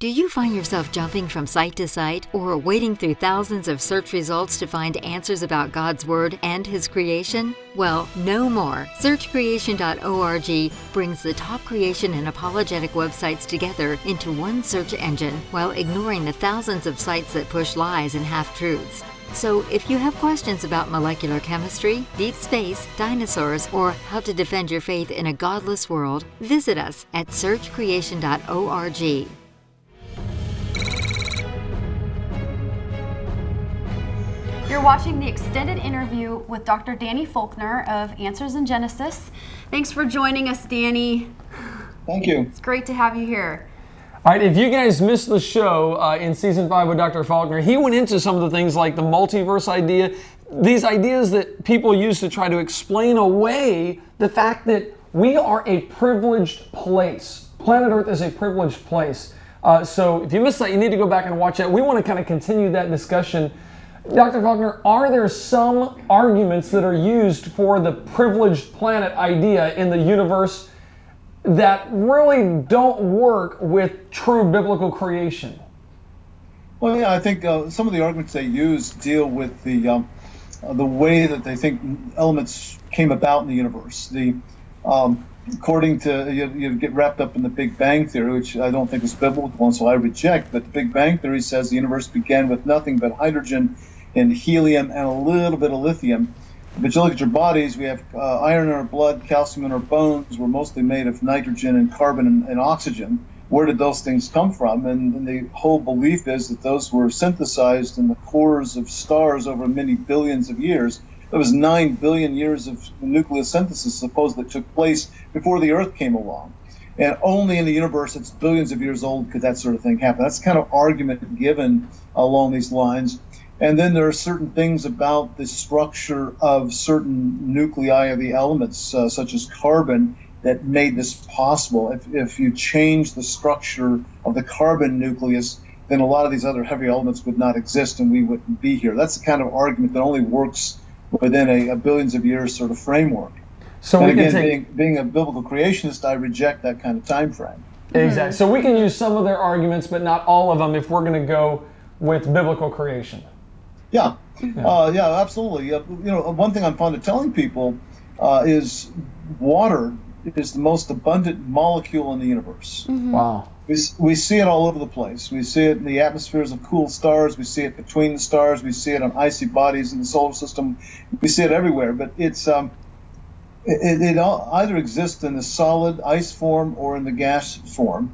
Do you find yourself jumping from site to site or wading through thousands of search results to find answers about God's Word and His creation? Well, no more. SearchCreation.org brings the top creation and apologetic websites together into one search engine while ignoring the thousands of sites that push lies and half-truths. So if you have questions about molecular chemistry, deep space, dinosaurs, or how to defend your faith in a godless world, visit us at SearchCreation.org. You're watching the extended interview with Dr. Danny Faulkner of Answers in Genesis. Thanks for joining us, Danny. Thank you. It's great to have you here. All right, if you guys missed the show in Season 5 with Dr. Faulkner, he went into some of the things like the multiverse idea, these ideas that people use to try to explain away the fact that we are a privileged place. Planet Earth is a privileged place. So if you missed that, you need to go back and watch that. We want to kind of continue that discussion. Dr. Faulkner, are there some arguments that are used for the privileged planet idea in the universe that really don't work with true biblical creation? Well, yeah, I think some of the arguments they use deal with the way that they think elements came about in the universe. According to, you get wrapped up in the Big Bang Theory, which I don't think is biblical, and so I reject, but the Big Bang Theory says the universe began with nothing but hydrogen and helium and a little bit of lithium. But you look at your bodies, we have iron in our blood, calcium in our bones. We're mostly made of nitrogen and carbon and oxygen. Where did those things come from? And the whole belief is that those were synthesized in the cores of stars over many billions of years. There was 9 billion years of nucleosynthesis supposedly took place before the Earth came along. And only in the universe that's billions of years old could that sort of thing happen. That's the kind of argument given along these lines. And then there are certain things about the structure of certain nuclei of the elements, such as carbon, that made this possible. If you change the structure of the carbon nucleus, then a lot of these other heavy elements would not exist and we wouldn't be here. That's the kind of argument that only works within a billions of years sort of framework. So and we again, can being a biblical creationist, I reject that kind of time frame. Exactly. So we can use some of their arguments, but not all of them if we're going to go with biblical creation. Yeah, yeah, absolutely. One thing I'm fond of telling people is water is the most abundant molecule in the universe. Mm-hmm. Wow. We see it all over the place. We see it in the atmospheres of cool stars. We see it between the stars. We see it on icy bodies in the solar system. We see it everywhere. But it either exists in the solid ice form or in the gas form.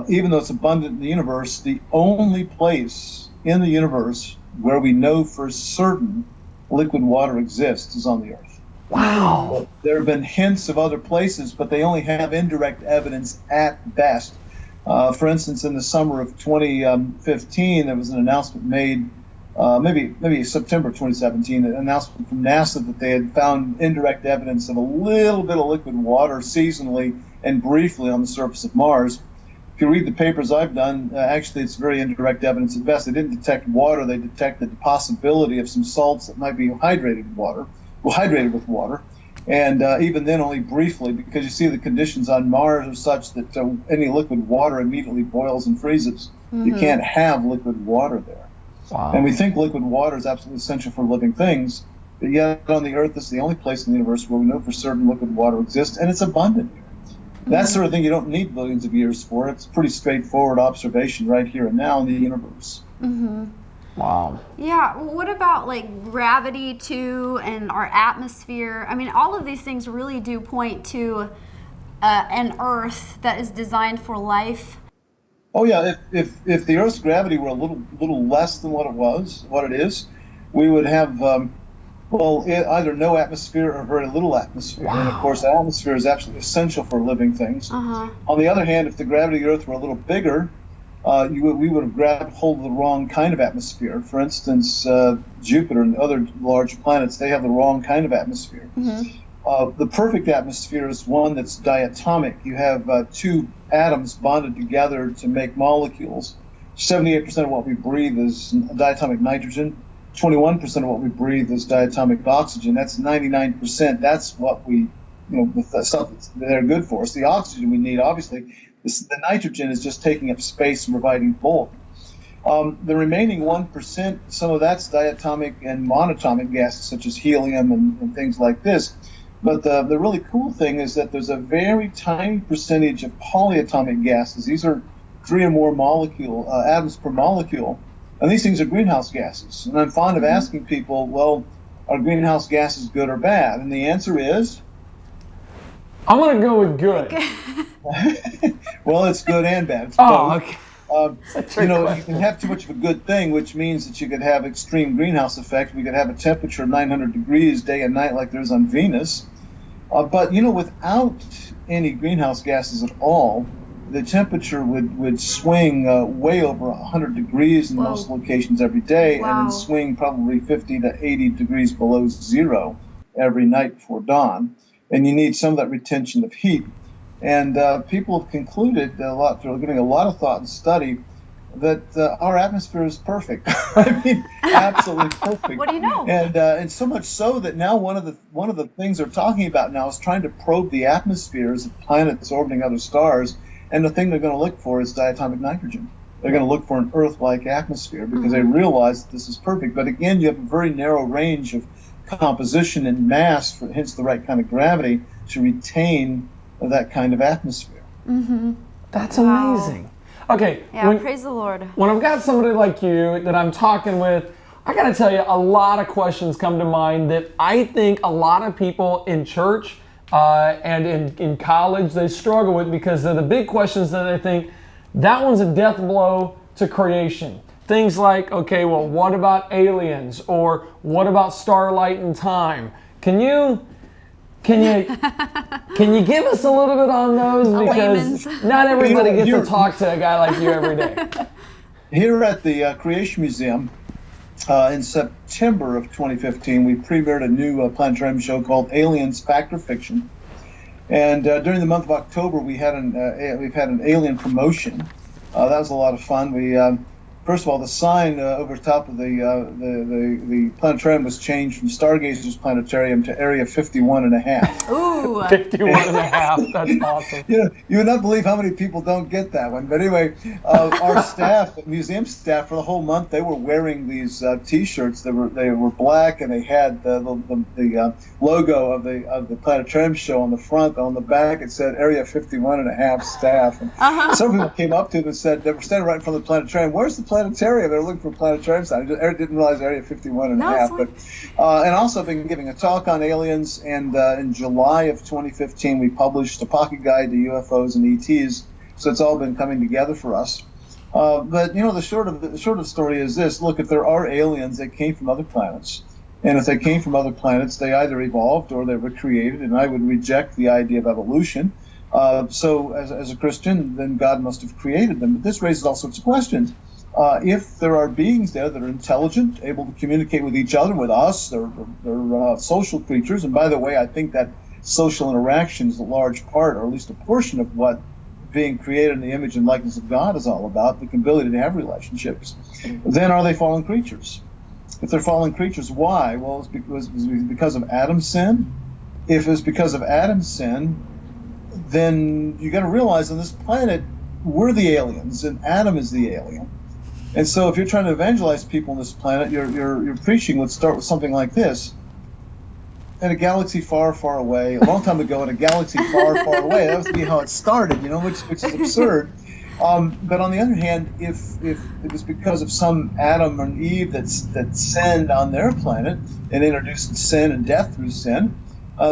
Even though it's abundant in the universe, the only place in the universe where we know for certain liquid water exists is on the Earth. Wow. There have been hints of other places, but they only have indirect evidence at best. For instance, in the summer of 2015, there was an announcement made, maybe September 2017, an announcement from NASA that they had found indirect evidence of a little bit of liquid water seasonally and briefly on the surface of Mars. If you read the papers I've done, actually it's very indirect evidence at best. They didn't detect water, they detected the possibility of some salts that might be hydrated with water. And even then only briefly, because you see the conditions on Mars are such that any liquid water immediately boils and freezes. Mm-hmm. You can't have liquid water there. Wow. And we think liquid water is absolutely essential for living things, but yet on the Earth it's the only place in the universe where we know for certain liquid water exists, and it's abundant here. That sort of thing you don't need billions of years for. It's pretty straightforward observation right here and now in the universe. Mm-hmm. Wow. Yeah, well, what about like gravity too and our atmosphere? I mean, all of these things really do point to an Earth that is designed for life. Oh yeah, if the Earth's gravity were a little less than what it is, we would have either no atmosphere or very little atmosphere. Wow. And of course, the atmosphere is absolutely essential for living things. Uh-huh. On the other hand, if the gravity of the Earth were a little bigger, we would have grabbed hold of the wrong kind of atmosphere. For instance, Jupiter and other large planets, they have the wrong kind of atmosphere. Mm-hmm. The perfect atmosphere is one that's diatomic. You have two atoms bonded together to make molecules. 78% of what we breathe is diatomic nitrogen. 21% of what we breathe is diatomic oxygen. That's 99%. That's what the stuff that they're good for us. The oxygen we need, obviously, The nitrogen is just taking up space and providing bulk. The remaining 1%, some of that's diatomic and monatomic gases such as helium and things like this. But the really cool thing is that there's a very tiny percentage of polyatomic gases. These are 3 or more atoms per molecule. And these things are greenhouse gases. And I'm fond of asking people, well, are greenhouse gases good or bad? And the answer is? I'm going to go with good. Well, it's good and bad. It's both. Okay. You can have too much of a good thing, which means that you could have extreme greenhouse effect. We could have a temperature of 900 degrees day and night like there's on Venus. But, without any greenhouse gases at all, the temperature would swing way over 100 degrees in most locations every day, and then swing probably 50 to 80 degrees below zero every night before dawn. And you need some of that retention of heat. And people have concluded through giving a lot of thought and study that our atmosphere is perfect. I mean, absolutely perfect. What do you know? And so much so that now one of the things they're talking about now is trying to probe the atmospheres of planets orbiting other stars. And the thing they're going to look for is diatomic nitrogen. They're going to look for an Earth-like atmosphere because they realize that this is perfect. But again, you have a very narrow range of composition and mass, hence the right kind of gravity, to retain that kind of atmosphere. That's amazing. Okay. Yeah, praise the Lord. When I've got somebody like you that I'm talking with, I got to tell you, a lot of questions come to mind that I think a lot of people in church and in college, they struggle with because they're the big questions that they think, that one's a death blow to creation. Things like, okay, well, what about aliens? Or what about Starlite and time? Can you give us a little bit on those? Because not everybody gets to talk to a guy like you every day. Here at the Creation Museum, in September of 2015, we premiered a new planetarium show called Aliens Fact or Fiction. And during the month of October, we've had an alien promotion. That was a lot of fun. First of all, the sign over top of the planetarium was changed from Stargazer's Planetarium to Area 51.5. Ooh. 51.5. That's awesome. You would not believe how many people don't get that one. But anyway, our staff, museum staff, for the whole month, they were wearing these T-shirts. They were black, and they had the logo of the planetarium show on the front. On the back, it said Area 51.5 staff. And some people came up to them and said, they were standing right in front of the planetarium. Where's the planetarium? They were looking for a planetarium sign. I didn't realize Area 51.5. And also I've been giving a talk on aliens, and in July of 2015 we published a pocket guide to UFOs and ETs. So it's all been coming together for us. But the short of the story is this: look, if there are aliens that came from other planets, and if they came from other planets, they either evolved or they were created, and I would reject the idea of evolution. So as a Christian, then God must have created them. But this raises all sorts of questions. If there are beings there that are intelligent, able to communicate with each other, with us, they're social creatures. And by the way, I think that social interaction is a large part, or at least a portion of what being created in the image and likeness of God is all about, the ability to have relationships. Then are they fallen creatures? If they're fallen creatures, why? Well, it's because of Adam's sin. If it's because of Adam's sin, then you got to realize on this planet, we're the aliens and Adam is the alien. And so if you're trying to evangelize people on this planet, your preaching would start with something like this. In a galaxy far, far away, a long time ago, in a galaxy far, far away. That would be how it started, which is absurd. But on the other hand, if it was because of some Adam and Eve that sinned on their planet and introduced sin and death through sin,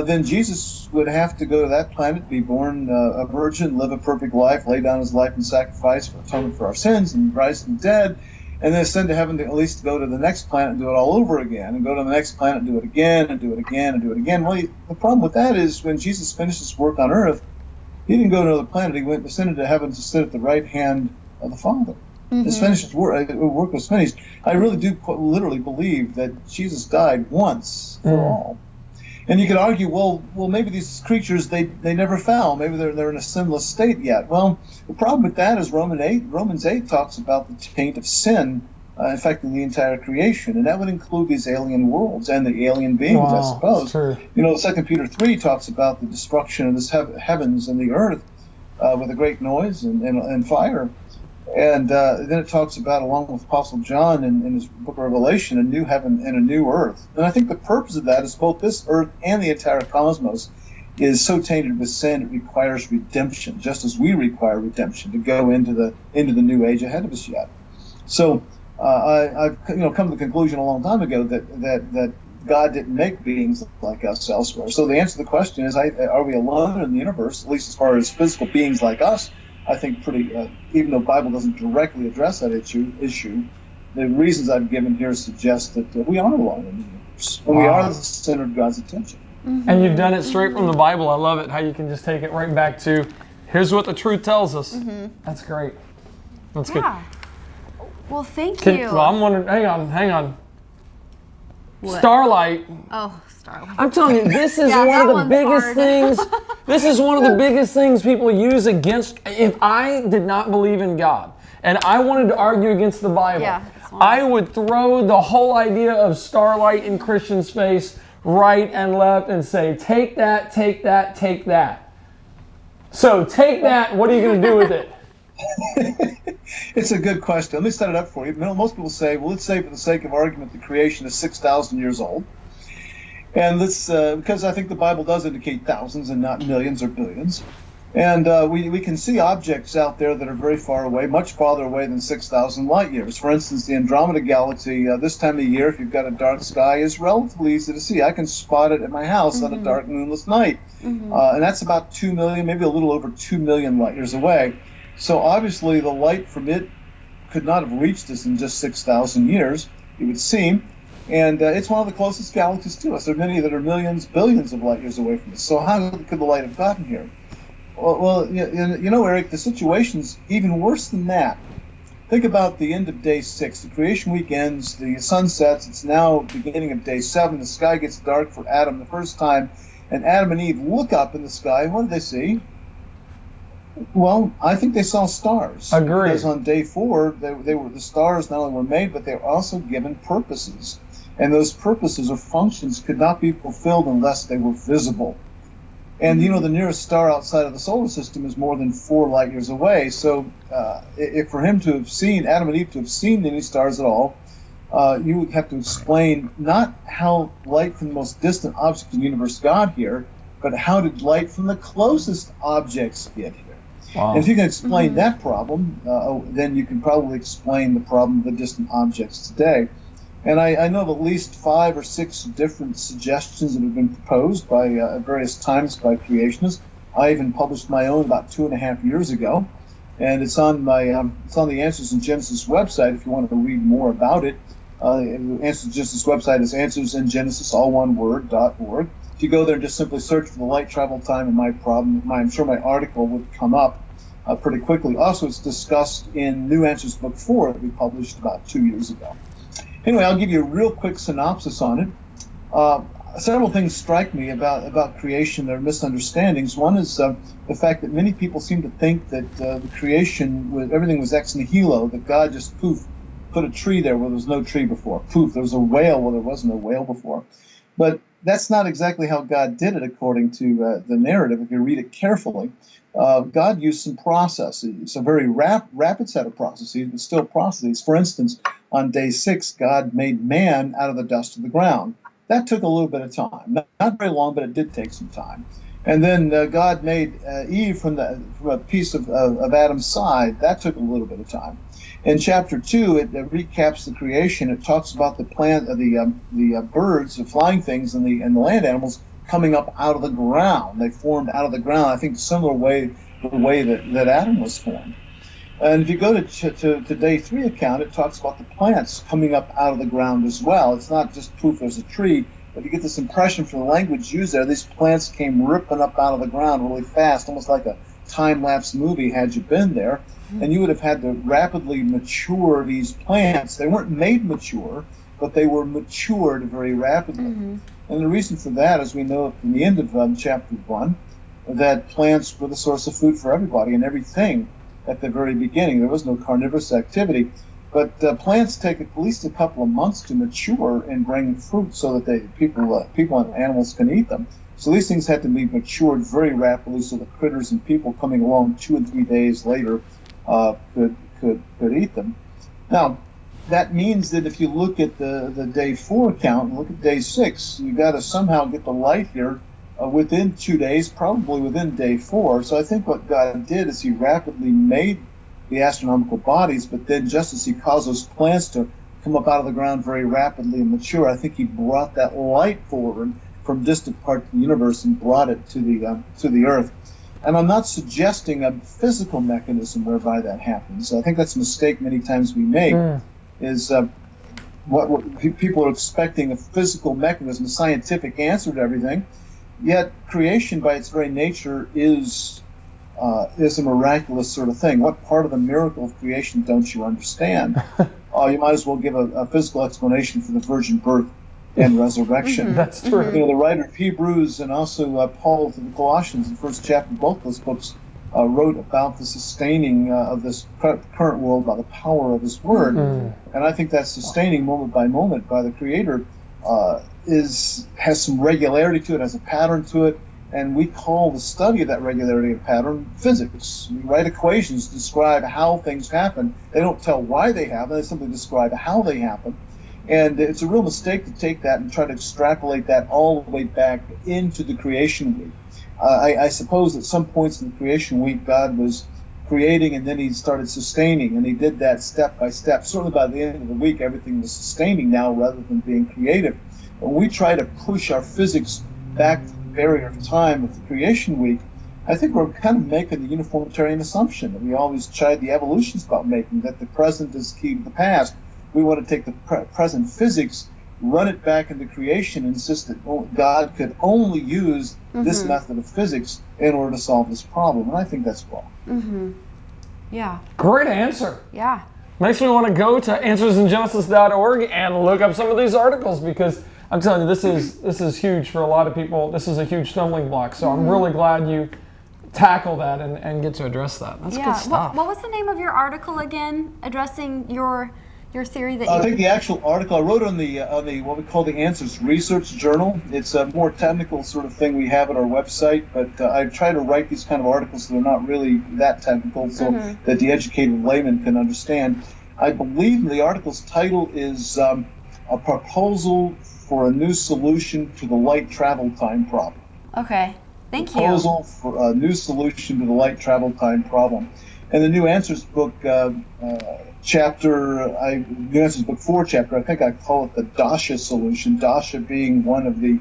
then Jesus would have to go to that planet, be born a virgin, live a perfect life, lay down his life and sacrifice for atonement for our sins, and rise from the dead, and then ascend to heaven to at least go to the next planet and do it all over again, and go to the next planet and do it again, and do it again, and do it again. Well, the problem with that is when Jesus finished his work on earth, he didn't go to another planet. He ascended to heaven to sit at the right hand of the Father. His finished work was finished. I really do literally believe that Jesus died once for all. And you could argue, well, maybe these creatures, they never fell. Maybe they're in a sinless state yet. Well, the problem with that is Romans 8 talks about the taint of sin affecting the entire creation, and that would include these alien worlds and the alien beings, I suppose. Sure. 2 Peter 3 talks about the destruction of the heavens and the earth. with a great noise and fire. And then it talks about, along with Apostle John in his book of Revelation, a new heaven and a new earth. And I think the purpose of that is both this earth and the entire cosmos is so tainted with sin, it requires redemption, just as we require redemption to go into the new age ahead of us yet. So I've come to the conclusion a long time ago that God didn't make beings like us elsewhere. So the answer to the question is, are we alone in the universe, at least as far as physical beings like us? I think even though the Bible doesn't directly address that issue, the reasons I've given here suggest that we are alone in the universe. And we are the center of God's attention. Mm-hmm. And you've done it straight from the Bible. I love it, how you can just take it right back to, here's what the truth tells us. Mm-hmm. That's great. That's good. Well, thank you. Well, I'm wondering, hang on. What? Starlite. Oh, Starlite. I'm telling you, this is one of the biggest things. This is one of the biggest things people use against. If I did not believe in God and I wanted to argue against the Bible, I would throw the whole idea of Starlite in Christians' face right and left and say, take that, take that, take that. So take that, what are you going to do with it? It's a good question. Let me set it up for you. Most people say, well, let's say for the sake of argument, the creation is 6,000 years old. And let's, because I think the Bible does indicate thousands and not millions or billions. And we can see objects out there that are very far away, much farther away than 6,000 light years. For instance, the Andromeda Galaxy, this time of year, if you've got a dark sky, is relatively easy to see. I can spot it at my house on a dark, moonless night. And that's about 2 million, maybe a little over 2 million light years away. So obviously the light from it could not have reached us in just 6,000 years, it would seem. And it's one of the closest galaxies to us. There are many that are millions, billions of light years away from us. So how could the light have gotten here? Well, Eric, the situation's even worse than that. Think about the end of day 6. The creation week ends, the sun sets, it's now beginning of day 7. The sky gets dark for Adam the first time, and Adam and Eve look up in the sky. What do they see? Well, I think they saw stars. Agreed. Because on day 4, the stars not only were made, but they were also given purposes. And those purposes or functions could not be fulfilled unless they were visible. And, the nearest star outside of the solar system is more than 4 light years away. So if for him to have seen, Adam and Eve to have seen any stars at all, you would have to explain not how light from the most distant object in the universe got here, but how did light from the closest objects get here? Wow. And if you can explain that problem, then you can probably explain the problem of the distant objects today. And I know of at least 5 or 6 different suggestions that have been proposed by at various times by creationists. I even published my own about 2.5 years ago, and it's on the Answers in Genesis website if you want to read more about it. The Answers in Genesis website is answersingenesis, all one word, .org. If you go there and just simply search for the light travel time and my problem, I'm sure my article would come up pretty quickly. Also, it's discussed in New Answers Book 4 that we published about 2 years ago. Anyway, I'll give you a real quick synopsis on it. Several things strike me about creation that are misunderstandings. One is the fact that many people seem to think that the creation, everything was ex nihilo, that God just poof, put a tree there where there was no tree before. Poof, there was a whale where there was no whale before. But that's not exactly how God did it according to the narrative. If you read it carefully, God used some processes, a very rapid set of processes, but still processes. For instance, on day 6, God made man out of the dust of the ground. That took a little bit of time. Not very long, but it did take some time. And then God made Eve from a piece of Adam's side. That took a little bit of time. In chapter 2, it recaps the creation. It talks about the birds, the flying things, and the land animals coming up out of the ground. They formed out of the ground, I think, similar way the way that Adam was formed. And if you go to day 3 account, it talks about the plants coming up out of the ground as well. It's not just poof, there's a tree, but you get this impression from the language used there. These plants came ripping up out of the ground really fast, almost like a time-lapse movie had you been there. And you would have had to rapidly mature these plants. They weren't made mature, but they were matured very rapidly. And the reason for that, as we know from the end of chapter 1, that plants were the source of food for everybody and everything at the very beginning. There was no carnivorous activity. But plants take at least a couple of months to mature and bring fruit so that people and animals can eat them. So these things had to be matured very rapidly, so the critters and people coming along 2 and 3 days later could eat them. Now, that means that if you look at the day 4 count and look at day 6, you got to somehow get the light here within 2 days, probably within day 4. So I think what God did is he rapidly made the astronomical bodies, but then just as he caused those plants to come up out of the ground very rapidly and mature, I think he brought that light forward from distant parts of the universe and brought it to the Earth. And I'm not suggesting a physical mechanism whereby that happens. I think that's a mistake many times we make, is what people are expecting a physical mechanism, a scientific answer to everything. Yet creation by its very nature is a miraculous sort of thing. What part of the miracle of creation don't you understand? You might as well give a physical explanation for the virgin birth and resurrection. That's true. The writer of Hebrews and also Paul to the Colossians, in the first chapter of both those books, wrote about the sustaining of this current world by the power of his word. And I think that sustaining moment by moment by the Creator has some regularity to it, has a pattern to it, and we call the study of that regularity and pattern physics. We write equations to describe how things happen. They don't tell why they happen, they simply describe how they happen. And it's a real mistake to take that and try to extrapolate that all the way back into the creation week. I suppose at some points in the creation week, God was creating and then he started sustaining, and he did that step by step. Certainly by the end of the week, everything was sustaining now rather than being creative. When we try to push our physics back to the barrier of time of the creation week, I think we're kind of making the uniformitarian assumption that we always tried the evolutionists about making, that the present is key to the past. We want to take the present physics, run it back into creation, and insist that God could only use this method of physics in order to solve this problem. And I think that's wrong. Yeah. Great answer. Yeah. Makes me want to go to answersingenesis.org and look up some of these articles, because I'm telling you, this is huge for a lot of people. This is a huge stumbling block. So I'm really glad you tackle that and get to address that. That's good stuff. What was the name of your article again, addressing your theory that I think the actual article I wrote on the what we call the Answers Research Journal. It's a more technical sort of thing we have at our website, but I try to write these kind of articles that are not really that technical, so that the educated layman can understand. I believe the article's title is a proposal for a new solution to the light travel time problem. Okay, thank you. Proposal for a new solution to the light travel time problem. And the New Answers book, New Answers book 4 chapter, I think I call it the Dasha solution, Dasha being one of the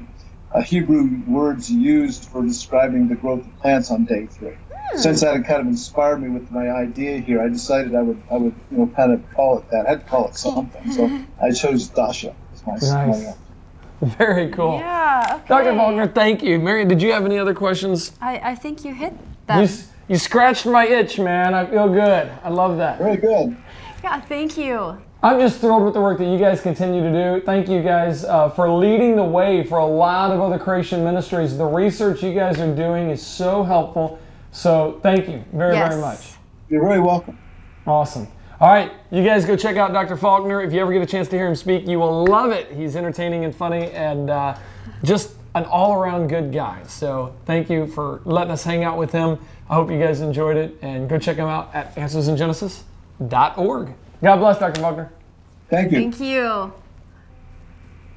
Hebrew words used for describing the growth of plants on day 3. Since that had kind of inspired me with my idea here, I decided I would kind of call it that. I had to call it something, so I chose Dasha as my Nice. Very cool. Yeah, okay. Dr. Faulkner, thank you. Mary, did you have any other questions? I think you hit that. You scratched my itch, man. I feel good. I love that. Very good. Yeah, thank you. I'm just thrilled with the work that you guys continue to do. Thank you guys for leading the way for a lot of other creation ministries. The research you guys are doing is so helpful. So thank you very much. You're very welcome. Awesome. All right, you guys go check out Dr. Faulkner. If you ever get a chance to hear him speak, you will love it. He's entertaining and funny and just an all-around good guy. So thank you for letting us hang out with him. I hope you guys enjoyed it, and go check him out at answersingenesis.org. God bless, Dr. Faulkner. Thank you. Thank you.